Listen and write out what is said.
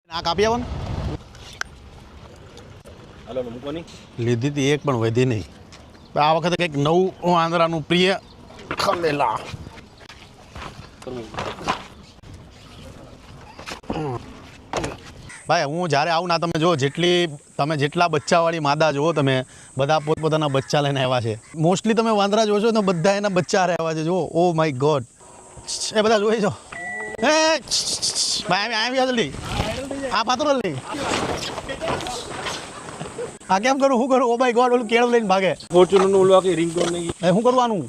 આ કાપી આવો ને હાલો મૂકોની લીધી હતી એક પણ વધી નહીં. આ વખતે કંઈક નવું આંધ્રાનું પ્રિય ખલેલા. ભાઈ હું જ્યારે આવું ના તમે જો જેટલા બચ્ચાવાળી માદા જુઓ તમે બધા પોતપોતાના બચ્ચા લઈને આવ્યા છે. મોસ્ટલી તમે વાંદરા જોશો તો બધા એના બચ્ચા રહેવા છે. જુઓ ઓ માય ગોડ એ બધા જોઈ છો. ભાઈ આવી જલ્દી આ પાત્રો લઈ આ કેમ કરું શું કરું? ઓ માય ગોડ ઓલું કેળું લઈને ભાગે. ફોર્ચ્યુનર નું ઓલું રિંગટોન નહીં શું કરવાનું?